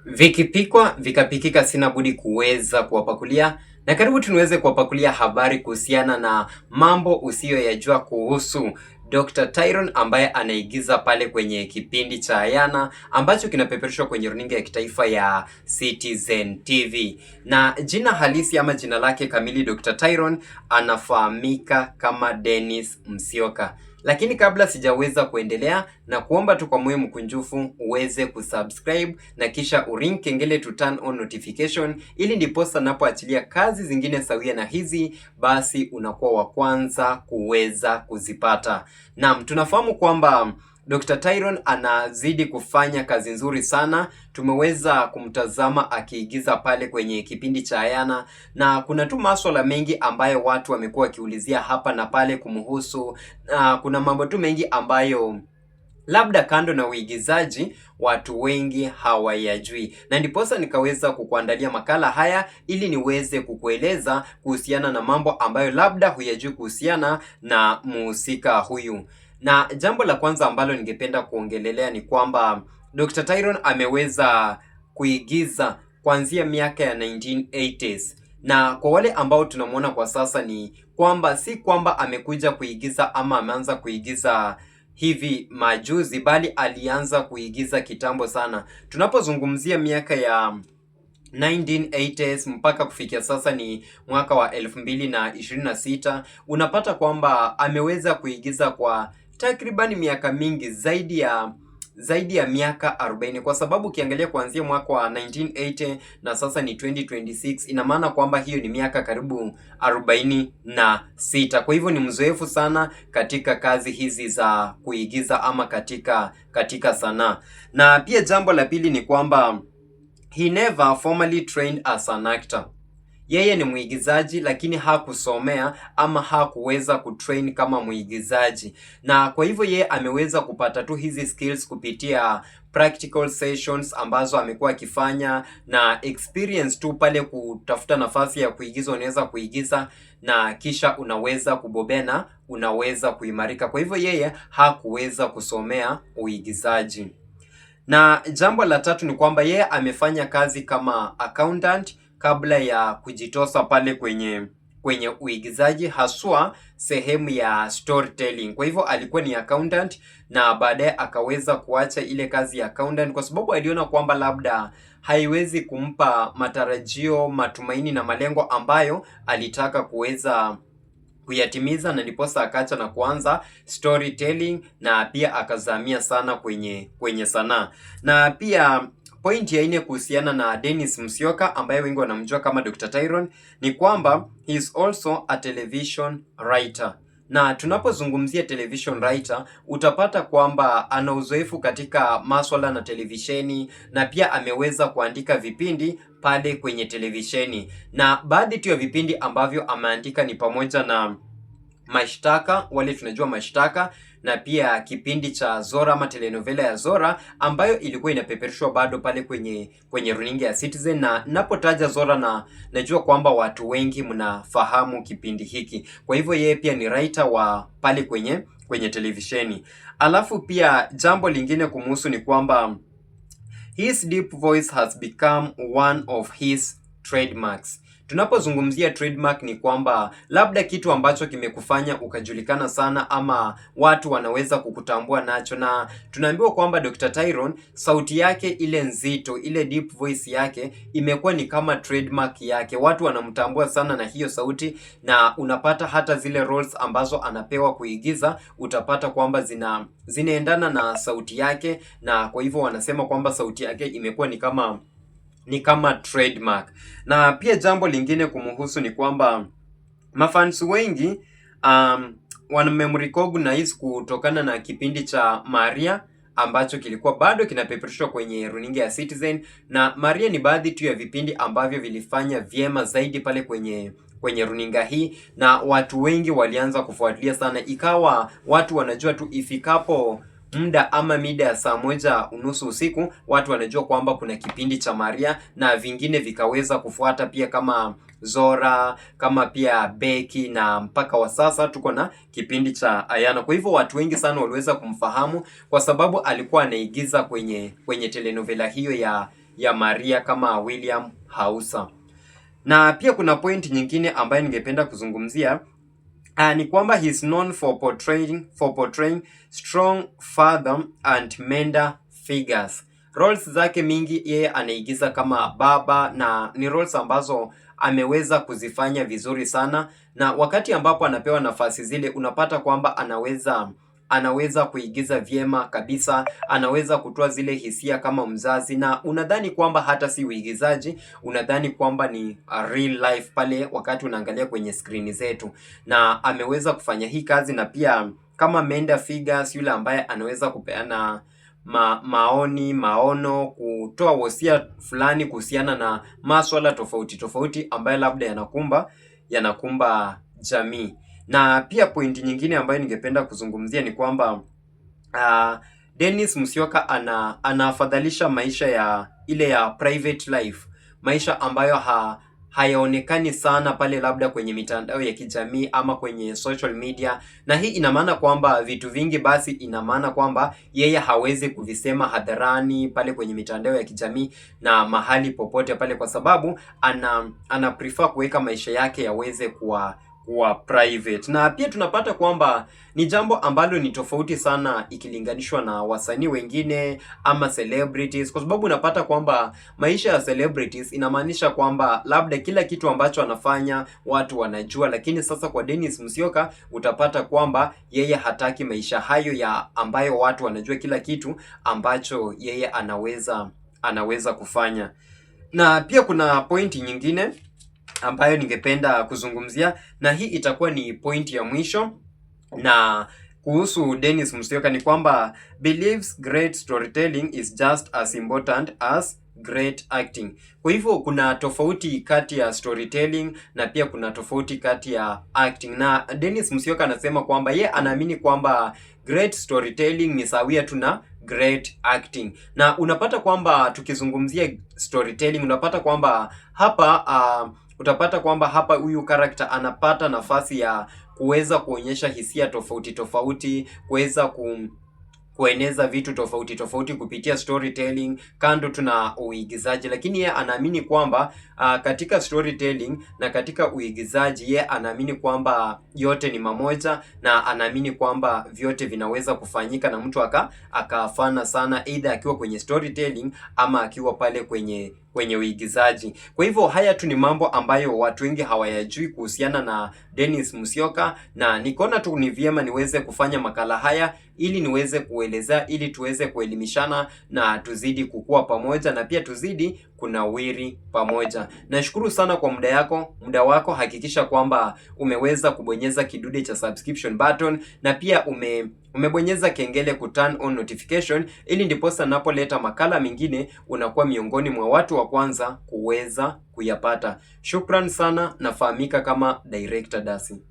Vikipikwa vikapikika, sina budi kuweza kuwapakulia, na karibu tuweze kuwapakulia habari kuhusiana na mambo usiyoyajua kuhusu Dr. Tyron ambaye anaigiza pale kwenye kipindi cha Ayana ambacho kinapeperushwa kwenye runinga ya kitaifa ya Citizen TV. Na jina halisi ama jina lake kamili Dr. Tyron anafahamika kama Dennis Musyoka. Lakini kabla sijaweza kuendelea, na kuomba tu kwa moyo mkunjufu uweze kusubscribe na kisha uring kengele to turn on notification, ili ndiposa napoachilia kazi zingine sawia na hizi, basi unakuwa wa kwanza kuweza kuzipata. Naam, tunafahamu kwamba Dr. Tyron anazidi kufanya kazi nzuri sana. Tumeweza kumtazama akiigiza pale kwenye kipindi cha Ayana, na kuna tu masuala mengi ambayo watu wamekuwa wakiulizia hapa na pale kumhusu. Kuna mambo tu mengi ambayo labda kando na uigizaji watu wengi hawayajui, na ndiposa nikaweza kukuandalia makala haya ili niweze kukueleza kuhusiana na mambo ambayo labda huyajui kuhusiana na muhusika huyu. Na jambo la kwanza ambalo ningependa kuongelelea ni kwamba Dr. Tyron ameweza kuigiza kuanzia miaka ya 1980s, na kwa wale ambao tunamwona kwa sasa ni kwamba si kwamba amekuja kuigiza ama ameanza kuigiza hivi majuzi, bali alianza kuigiza kitambo sana. Tunapozungumzia miaka ya 1980s mpaka kufikia sasa ni mwaka wa 2026, unapata kwamba ameweza kuigiza kwa takriban miaka mingi, zaidi ya miaka 40, kwa sababu ukiangalia kuanzia mwaka wa 1980 na sasa ni 2026, ina maana kwamba hiyo ni miaka karibu 46. Kwa hivyo ni mzoefu sana katika kazi hizi za kuigiza ama katika sanaa. Na pia jambo la pili ni kwamba he never formally trained as an actor. Yeye ni mwigizaji lakini hakusomea ama hakuweza kutrain kama mwigizaji, na kwa hivyo yeye ameweza kupata tu hizi skills kupitia practical sessions ambazo amekuwa akifanya na experience tu pale kutafuta nafasi ya kuigiza. Unaweza kuigiza na kisha unaweza kubobea na unaweza kuimarika. Kwa hivyo yeye hakuweza kusomea uigizaji. Na jambo la tatu ni kwamba yeye amefanya kazi kama accountant kabla ya kujitosa pale kwenye uigizaji, haswa sehemu ya storytelling. Kwa hivyo alikuwa ni accountant na baadaye akaweza kuacha ile kazi ya accountant kwa sababu aliona kwamba labda haiwezi kumpa matarajio, matumaini na malengo ambayo alitaka kuweza kuyatimiza, na ndiposa akaacha na kuanza storytelling na pia akazamia sana kwenye sanaa. Na pia point ya 4 kuhusiana na Dennis Musyoka ambaye wengi wanamjua kama Dr. Tyron ni kwamba he is also a television writer. Na tunapozungumzia television writer, utapata kwamba ana uzoefu katika maswala na televisheni, na pia ameweza kuandika vipindi pale kwenye televisheni. Na baadhi tu ya vipindi ambavyo ameandika ni pamoja na Mashtaka, wale tunajua Mashtaka, na pia kipindi cha Zora ama telenovela ya Zora ambayo ilikuwa inapeperushwa bado pale kwenye runinga ya Citizen. Na napotaja Zora na najua kwamba watu wengi mnafahamu kipindi hiki. Kwa hivyo yeye pia ni writer wa pale kwenye televisheni. Alafu pia jambo lingine kumhusu ni kwamba his deep voice has become one of his trademarks. Tunapozungumzia trademark ni kwamba labda kitu ambacho kimekufanya ukajulikana sana ama watu wanaweza kukutambua nacho, na tunaambiwa kwamba Dr. Tyron sauti yake ile nzito, ile deep voice yake imekuwa ni kama trademark yake. Watu wanamtambua sana na hiyo sauti, na unapata hata zile roles ambazo anapewa kuigiza utapata kwamba zinaendana na sauti yake, na kwa hivyo wanasema kwamba sauti yake imekuwa ni kama trademark. Na pia jambo lingine kumhusu ni kwamba mafans wengi wamemrecognize kutokana na kipindi cha Maria ambacho kilikuwa bado kinapeperushwa kwenye runinga ya Citizen. Na Maria ni baadhi tu ya vipindi ambavyo vilifanya vyema zaidi pale kwenye runinga hii, na watu wengi walianza kufuatilia sana, ikawa watu wanajua tu ifikapo muda ama mida ya saa 1:30 usiku watu wanajua kwamba kuna kipindi cha Maria, na vingine vikaweza kufuata pia kama Zora, kama pia Becky, na mpaka wa sasa tuko na kipindi cha Ayana. Kwa hivyo watu wengi sana waliweza kumfahamu kwa sababu alikuwa anaigiza kwenye telenovela hiyo ya Maria kama William Hauser. Na pia kuna point nyingine ambayo ningependa kuzungumzia ni kwamba he is known for portraying strong father and mentor figures. Roles zake mingi yeye anaigiza kama baba, na ni roles ambazo ameweza kuzifanya vizuri sana, na wakati ambapo anapewa nafasi zile unapata kwamba anaweza kuigiza vyema kabisa, anaweza kutoa zile hisia kama mzazi, na unadhani kwamba hata si uigizaji, unadhani kwamba ni real life pale wakati unaangalia kwenye skrini zetu, na ameweza kufanya hii kazi. Na pia kama mentor figures, yule ambaye anaweza kupeana maono, kutoa wosia fulani kuhusiana na masuala tofauti tofauti ambayo labda yanakumba jamii. Na pia pointi nyingine ambayo ningependa kuzungumzia ni kwamba Dennis Musyoka anafadhalisha maisha ya private life, maisha ambayo hayaonekani sana pale labda kwenye mitandao ya kijamii ama kwenye social media, na hii ina maana kwamba vitu vingi basi ina maana kwamba yeye hawezi kuvisema hadharani pale kwenye mitandao ya kijamii na mahali popote pale, kwa sababu ana prefer kuweka maisha yake yaweze kuwa private. Na pia tunapata kwamba ni jambo ambalo ni tofauti sana ikilinganishwa na wasanii wengine ama celebrities, kwa sababu unapata kwamba maisha ya celebrities inamaanisha kwamba labda kila kitu ambacho anafanya watu wanajua, lakini sasa kwa Dennis Musyoka utapata kwamba yeye hataki maisha hayo ya ambayo watu wanajua kila kitu ambacho yeye anaweza kufanya. Na pia kuna pointi nyingine ambayo ningependa kuzungumzia, na hii itakuwa ni point ya mwisho na kuhusu Dennis Musyoka, ni kwamba believes great storytelling is just as important as great acting. Kwa hivyo kuna tofauti kati ya storytelling na pia kuna tofauti kati ya acting, na Dennis Musyoka anasema kwamba ye anaamini kwamba great storytelling ni sawia tu na great acting. Na unapata kwamba tukizungumzia storytelling, unapata kwamba hapa huyu character anapata nafasi ya kuweza kuonyesha hisia tofauti tofauti, kuweza kueneza vitu tofauti tofauti kupitia storytelling kando tuna uigizaji. Lakini yeye anaamini kwamba katika storytelling na katika uigizaji yeye anaamini kwamba yote ni mamoja, na anaamini kwamba vyote vinaweza kufanyika na mtu akafana sana, either akiwa kwenye storytelling ama akiwa pale kwenye uigizaji. Kwa hivyo haya tu ni mambo ambayo watu wengi hawayajui kuhusiana na Dennis Musyoka, na nikaona tu ni vyema niweze kufanya makala haya ili niweze kuelezea, ili tuweze kuelimishana na tuzidi kukua pamoja na pia tuzidi kunawiri pamoja. Nashukuru sana kwa muda wako. Hakikisha kwamba umeweza kubonyeza kidude cha subscription button na pia umebonyeza kengele ku turn on notification, ili ndiposa napoleta makala mengine unakuwa miongoni mwa watu wa kwanza kuweza kuyapata. Shukran sana, nafahamika kama Director Dasi.